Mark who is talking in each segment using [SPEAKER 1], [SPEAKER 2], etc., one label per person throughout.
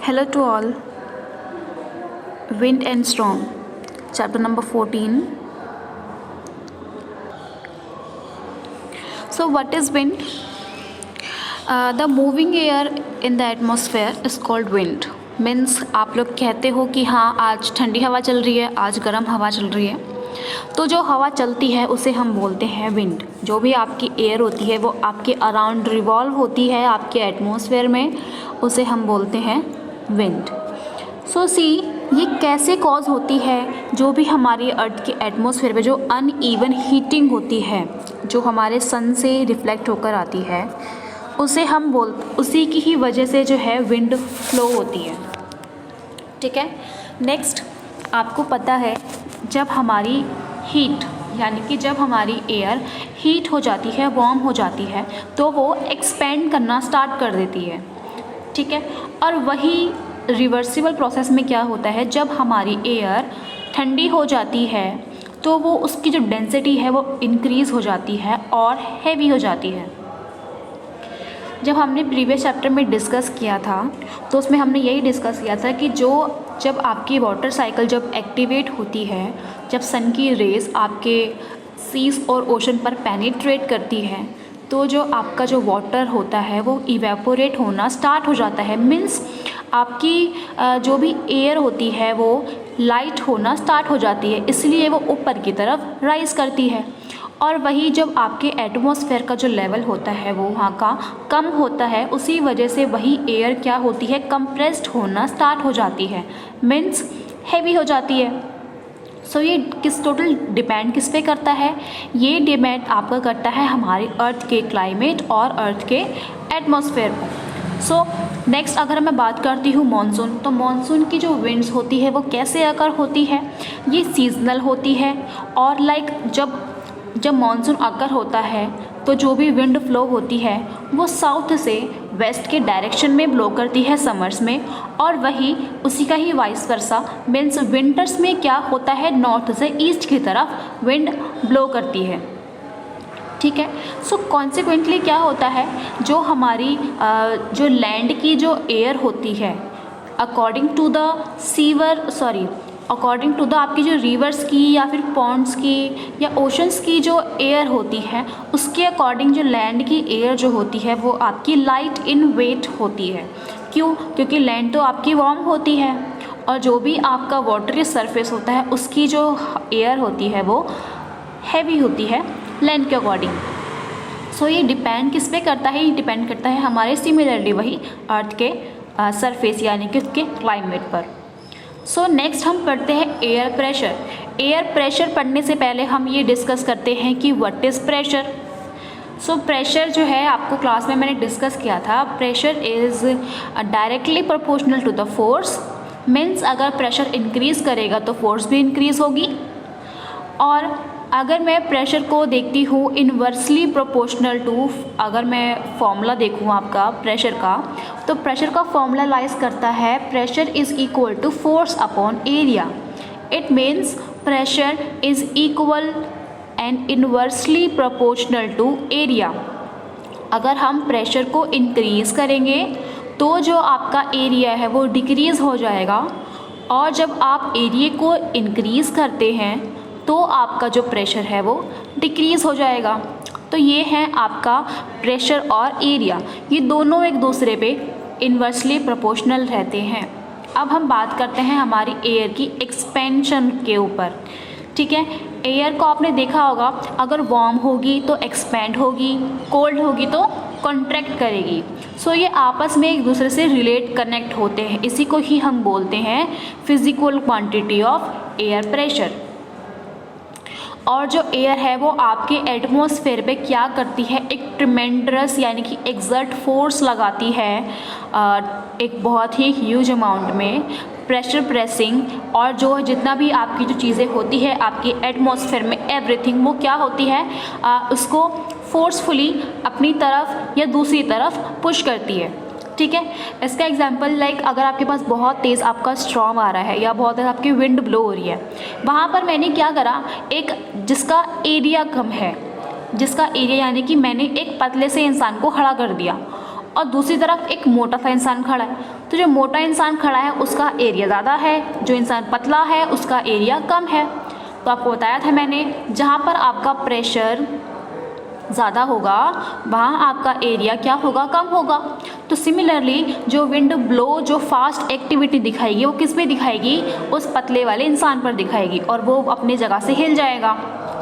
[SPEAKER 1] Hello to all. Wind and Storm, chapter number 14. So, what is wind? The moving air in the atmosphere is called wind. Means आप लोग कहते हो कि हाँ आज ठंडी हवा चल रही है, आज गर्म हवा चल रही है, तो जो हवा चलती है उसे हम बोलते हैं विंड। जो भी आपकी एयर होती है वो आपके अराउंड रिवॉल्व होती है आपके एटमॉस्फेयर में, उसे हम बोलते हैं विंड। सो सी ये कैसे कॉज होती है, जो भी हमारी अर्थ के एटमॉस्फेयर में जो अनइवन हीटिंग होती है जो हमारे सन से रिफ्लेक्ट होकर आती है, उसे हम उसी की ही वजह से जो है विंड फ्लो होती है। ठीक है। नेक्स्ट, आपको पता है जब हमारी हीट यानी कि जब हमारी एयर हीट हो जाती है, वार्म हो जाती है, तो वो एक्सपेंड करना स्टार्ट कर देती है। ठीक है। और वही रिवर्सिबल प्रोसेस में क्या होता है, जब हमारी एयर ठंडी हो जाती है तो वो उसकी जो डेंसिटी है वो इंक्रीज़ हो जाती है और हैवी हो जाती है। जब हमने प्रीवियस चैप्टर में डिस्कस किया था तो उसमें हमने यही डिस्कस किया था कि जब आपकी वाटर साइकिल जब एक्टिवेट होती है, जब सन की रेज़ आपके सीज और ओशन पर पेनिट्रेट करती है, तो जो आपका जो वाटर होता है वो इवेपोरेट होना स्टार्ट हो जाता है। मीन्स आपकी जो भी एयर होती है वो लाइट होना स्टार्ट हो जाती है, इसलिए वो ऊपर की तरफ राइज़ करती है। और वही जब आपके एटमॉस्फेयर का जो लेवल होता है वो वहाँ का कम होता है, उसी वजह से वही एयर क्या होती है, कंप्रेस्ड होना स्टार्ट हो जाती है, मीन्स हैवी हो जाती है। सो ये टोटल डिपेंड किस पे करता है, ये डिपेंड आपका करता है हमारी अर्थ के क्लाइमेट और अर्थ के एटमॉस्फेयर पर। सो नेक्स्ट अगर मैं बात करती हूँ मॉनसून, तो मॉनसून की जो विंड्स होती है वो कैसे अकर होती है, ये सीजनल होती है। और जब मॉनसून अकर होता है तो जो भी विंड फ्लो होती है वो साउथ से वेस्ट के डायरेक्शन में ब्लो करती है समर्स में, और वही उसी का ही वाइस वर्सा मीन्स विंटर्स में क्या होता है, नॉर्थ से ईस्ट की तरफ विंड ब्लो करती है। ठीक है। सो कॉन्सिक्वेंटली क्या होता है, जो हमारी जो लैंड की जो एयर होती है अकॉर्डिंग टू द आपकी जो रिवर्स की या फिर पॉन्ड्स की या ओशंस की जो एयर होती है, उसके अकॉर्डिंग जो लैंड की एयर जो होती है वो आपकी लाइट इन वेट होती है। क्यों? क्योंकि लैंड तो आपकी वार्म होती है और जो भी आपका वाटरी सरफेस होता है उसकी जो एयर होती है वो हैवी होती है लैंड के अकॉर्डिंग। सो ये डिपेंड किस पे करता है, ये डिपेंड करता है हमारे सिमिलरली वही अर्थ के सरफेस यानी कि उसके क्लाइमेट पर। सो नेक्स्ट हम पढ़ते हैं एयर प्रेशर। एयर प्रेशर पढ़ने से पहले हम ये डिस्कस करते हैं कि what is pressure. So pressure जो है आपको क्लास में मैंने डिस्कस किया था, pressure is directly proportional to the force. Means अगर प्रेशर इंक्रीज़ करेगा तो फोर्स भी इंक्रीज़ होगी, और अगर मैं प्रेशर को देखती हूँ इन्वर्सली प्रोपोर्शनल टू, अगर मैं फॉर्मूला देखूँ आपका प्रेशर का, तो प्रेशर का फॉर्मूला लाइज करता है pressure is equal to force upon area. It means pressure is equal and inversely proportional to area. अगर हम प्रेशर को इंक्रीज़ करेंगे तो जो आपका एरिया है वो डिक्रीज़ हो जाएगा, और जब आप एरिया को इंक्रीज़ करते हैं तो आपका जो प्रेशर है वो डिक्रीज़ हो जाएगा। तो ये है आपका प्रेशर और एरिया, ये दोनों एक दूसरे पे इन्वर्सली प्रोपोर्शनल रहते हैं। अब हम बात करते हैं हमारी एयर की एक्सपेंशन के ऊपर। ठीक है। एयर को आपने देखा होगा, अगर वार्म होगी तो एक्सपेंड होगी, कोल्ड होगी तो कॉन्ट्रैक्ट करेगी। सो ये आपस में एक दूसरे से रिलेट कनेक्ट होते हैं, इसी को ही हम बोलते हैं physical quantity of air pressure. और जो एयर है वो आपके एटमॉस्फेयर पे क्या करती है, एक ट्रिमेंडरस यानी कि एक्सर्ट फोर्स लगाती है एक बहुत ही ह्यूज अमाउंट में प्रेशर प्रेसिंग, और जो जितना भी आपकी जो चीज़ें होती है आपकी एटमॉस्फेयर में एवरीथिंग, वो क्या होती है उसको फोर्सफुली अपनी तरफ या दूसरी तरफ पुश करती है। ठीक है। इसका एग्जांपल लाइक अगर आपके पास बहुत तेज़ आपका स्टॉर्म आ रहा है या बहुत तेज़ आपकी विंड ब्लो हो रही है, वहाँ पर मैंने क्या करा, एक जिसका एरिया कम है, जिसका एरिया यानी कि मैंने एक पतले से इंसान को खड़ा कर दिया और दूसरी तरफ एक मोटा सा इंसान खड़ा है। तो जो मोटा इंसान खड़ा है उसका एरिया ज़्यादा है, जो इंसान पतला है उसका एरिया कम है। तो आपको बताया था मैंने, जहाँ पर आपका प्रेशर ज़्यादा होगा वहाँ आपका एरिया क्या होगा, कम होगा। तो सिमिलरली जो विंड ब्लो जो फास्ट एक्टिविटी दिखाएगी वो किस पे दिखाएगी, उस पतले वाले इंसान पर दिखाएगी और वो अपनी जगह से हिल जाएगा।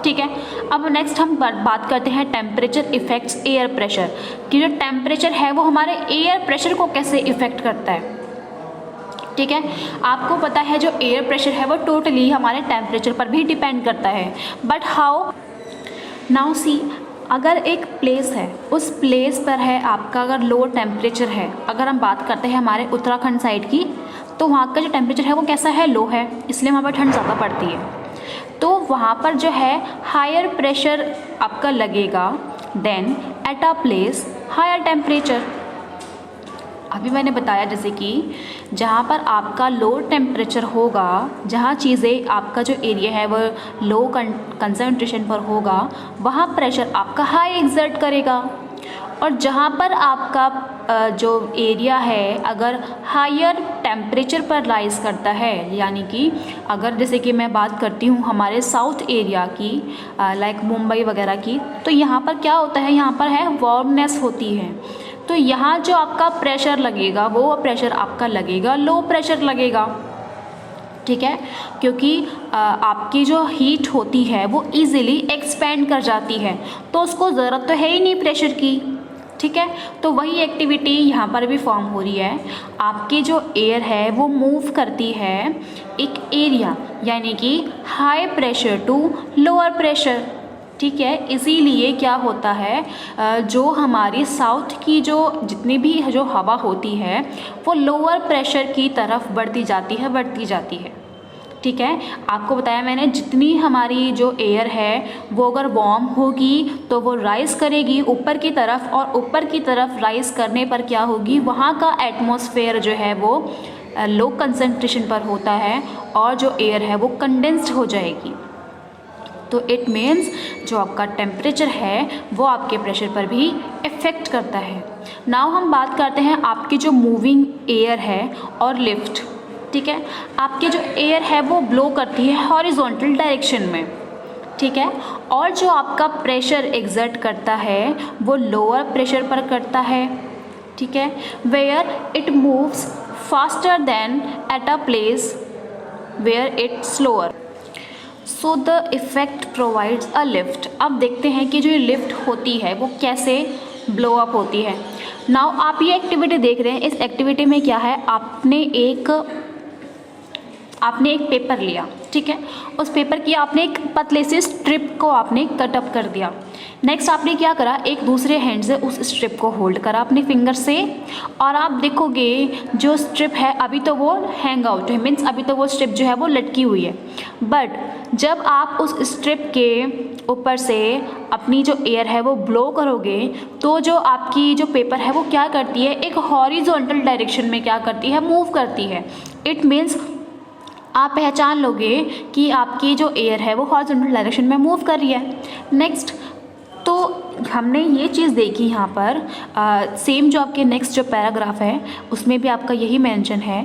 [SPEAKER 1] ठीक है, अब नेक्स्ट हम बात करते हैं टेम्परेचर इफेक्ट्स एयर प्रेशर, कि जो टेम्परेचर है वो हमारे एयर प्रेशर को कैसे इफेक्ट करता है। ठीक है, आपको पता है जो एयर प्रेशर है वो टोटली हमारे टेम्परेचर पर भी डिपेंड करता है। बट हाउ, नाउ सी, अगर एक प्लेस है, उस प्लेस पर है आपका अगर लो टेम्परेचर है, अगर हम बात करते हैं हमारे उत्तराखंड साइड की, तो वहाँ का जो टेम्परेचर है वो कैसा है, लो है, इसलिए वहाँ पर ठंड ज़्यादा पड़ती है। तो वहाँ पर जो है हायर प्रेशर आपका लगेगा then at a place higher temperature. अभी मैंने बताया जैसे कि जहाँ पर आपका लो टेम्परेचर होगा, जहाँ चीज़ें आपका जो एरिया है वो लो कंसंट्रेशन पर होगा, वहाँ प्रेशर आपका हाई एक्सर्ट करेगा। और जहाँ पर आपका जो एरिया है अगर हायर टेम्परेचर पर राइज करता है, यानी कि अगर जैसे कि मैं बात करती हूँ हमारे साउथ एरिया की, लाइक मुंबई वगैरह की, तो यहाँ पर क्या होता है, यहाँ पर है वार्मनेस होती है। तो यहाँ जो आपका प्रेशर लगेगा वो प्रेशर आपका लगेगा लो प्रेशर लगेगा। ठीक है, क्योंकि आपकी जो हीट होती है वो इजीली एक्सपेंड कर जाती है, तो उसको ज़रूरत तो है ही नहीं प्रेशर की। ठीक है, तो वही एक्टिविटी यहाँ पर भी फॉर्म हो रही है। आपकी जो एयर है वो मूव करती है एक एरिया, यानी कि high pressure to lower pressure. ठीक है, इसीलिए क्या होता है, जो हमारी साउथ की जो जितनी भी जो हवा होती है वो लोअर प्रेशर की तरफ बढ़ती जाती है। ठीक है, आपको बताया मैंने, जितनी हमारी जो एयर है वो अगर वार्म होगी तो वो राइज़ करेगी ऊपर की तरफ, और ऊपर की तरफ राइज़ करने पर क्या होगी, वहाँ का एटमॉस्फेयर जो है वो लो कंसंट्रेशन पर होता है और जो एयर है वो कंडेंस्ड हो जाएगी। तो इट मीन्स जो आपका टेम्परेचर है वो आपके प्रेशर पर भी इफ़ेक्ट करता है। नाउ हम बात करते हैं आपकी जो मूविंग एयर है और लिफ्ट। ठीक है, आपकी जो एयर है वो ब्लो करती है हॉरिजॉन्टल डायरेक्शन में। ठीक है, और जो आपका प्रेशर एग्जर्ट करता है वो लोअर प्रेशर पर करता है। ठीक है, where it moves faster then at a place where it slower, so the effect provides a lift. अब देखते हैं कि जो ये लिफ्ट होती है वो कैसे ब्लो अप होती है। नाउ आप ये एक्टिविटी देख रहे हैं, इस एक्टिविटी में क्या है, आपने एक पेपर लिया। ठीक है, उस पेपर की आपने एक पतले से स्ट्रिप को आपने कट अप कर दिया। नेक्स्ट आपने क्या करा, एक दूसरे हैंड से उस स्ट्रिप को होल्ड करा अपने फिंगर से, और आप देखोगे जो स्ट्रिप है अभी तो वो हैंग आउट है, मीन्स अभी तो वो स्ट्रिप जो है वो लटकी हुई है। बट जब आप उस स्ट्रिप के ऊपर से अपनी जो एयर है वो ब्लो करोगे तो जो आपकी जो पेपर है वो क्या करती है, एक हॉरिजॉन्टल डायरेक्शन में क्या करती है, मूव करती है। इट मीन्स आप पहचान लोगे कि आपकी जो एयर है वो हॉरिजॉन्टल डायरेक्शन में मूव कर रही है। नेक्स्ट, तो हमने ये चीज़ देखी यहाँ पर, सेम जो आपके नेक्स्ट जो पैराग्राफ है उसमें भी आपका यही मेंशन है।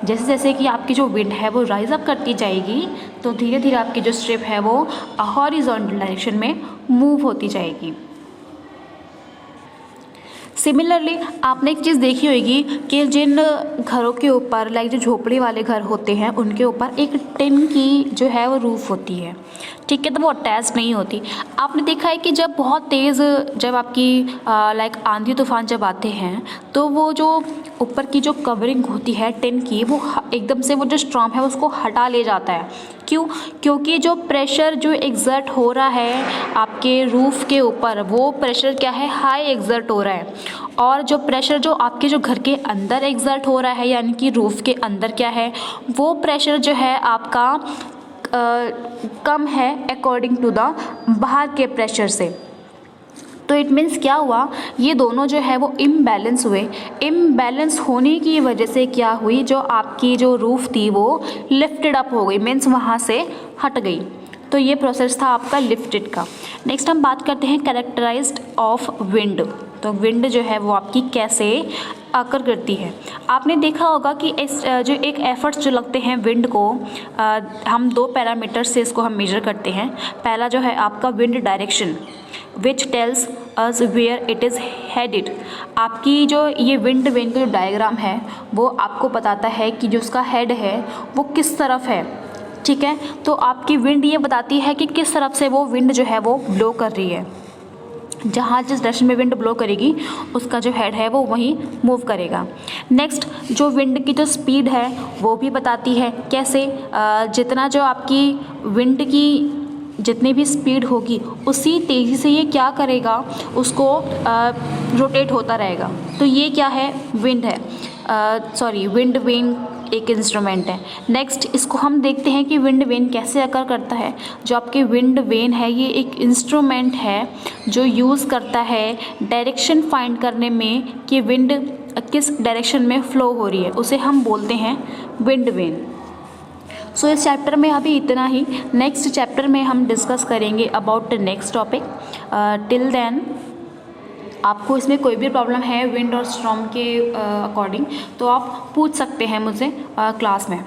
[SPEAKER 1] जैसे जैसे कि आपकी जो विंड है वो राइज अप करती जाएगी तो धीरे धीरे आपकी जो स्ट्रिप है वो हॉरिजॉन्टल डायरेक्शन में मूव होती जाएगी। सिमिलरली आपने एक चीज़ देखी होगी कि जिन घरों के ऊपर, लाइक जो झोपड़ी वाले घर होते हैं, उनके ऊपर एक टिन की जो है वो रूफ़ होती है। ठीक है, तो वो अटैच नहीं होती। आपने देखा है कि जब बहुत तेज़, जब आपकी लाइक आंधी तूफान जब आते हैं तो वो जो ऊपर की जो कवरिंग होती है टिन की, वो एकदम से वो जो स्ट्रॉम है उसको हटा ले जाता है। क्यों? क्योंकि जो प्रेशर जो एग्जर्ट हो रहा है आपके रूफ़ के ऊपर, वो प्रेशर क्या है, हाई एग्जर्ट हो रहा है। और जो प्रेशर जो आपके जो घर के अंदर एग्जर्ट हो रहा है, यानी कि रूफ़ के अंदर क्या है, वो प्रेशर जो है आपका कम है अकॉर्डिंग टू द बाहर के प्रेशर से। तो इट मीन्स क्या हुआ, ये दोनों जो है वो इम्बैलेंस हुए। इम्बैलेंस होने की वजह से क्या हुई, जो आपकी जो रूफ़ थी वो लिफ्टेड अप हो गई, मीन्स वहाँ से हट गई। तो ये प्रोसेस था आपका लिफ्टेड का। नेक्स्ट हम बात करते हैं कैरेक्टराइज्ड ऑफ विंड। तो विंड जो है वो आपकी कैसे आकर गिरती है। आपने देखा होगा कि इस जो एक एफर्ट्स जो लगते हैं विंड को, हम 2 पैरामीटर से इसको हम मेजर करते हैं। पहला जो है आपका wind direction which tells us where it is headed. आपकी जो ये विंड वेन का जो डायग्राम है वो आपको बताता है कि जो उसका हेड है वो किस तरफ है, ठीक है। तो आपकी विंड ये बताती है कि किस तरफ से वो विंड जो है वो ब्लो कर रही है। जहाँ जिस डायरेक्शन में विंड ब्लो करेगी उसका जो हेड है वो वहीं मूव करेगा। नेक्स्ट, जो विंड की जो स्पीड है वो भी बताती है। कैसे? जितना जो आपकी विंड की जितनी भी स्पीड होगी उसी तेज़ी से ये क्या करेगा, उसको रोटेट होता रहेगा। तो ये क्या है? विंड है, विंड वेन एक इंस्ट्रूमेंट है। नेक्स्ट, इसको हम देखते हैं कि विंड वेन कैसे अकर करता है। जो आपकी विंड वेन है ये एक इंस्ट्रूमेंट है जो यूज़ करता है डायरेक्शन फाइंड करने में कि विंड किस डायरेक्शन में फ़्लो हो रही है, उसे हम बोलते हैं विंड वेन। सो इस चैप्टर में अभी इतना ही। नेक्स्ट चैप्टर में हम डिस्कस करेंगे about the next topic. Till then आपको इसमें कोई भी प्रॉब्लम है विंड और स्टॉर्म के अकॉर्डिंग तो आप पूछ सकते हैं मुझसे क्लास में।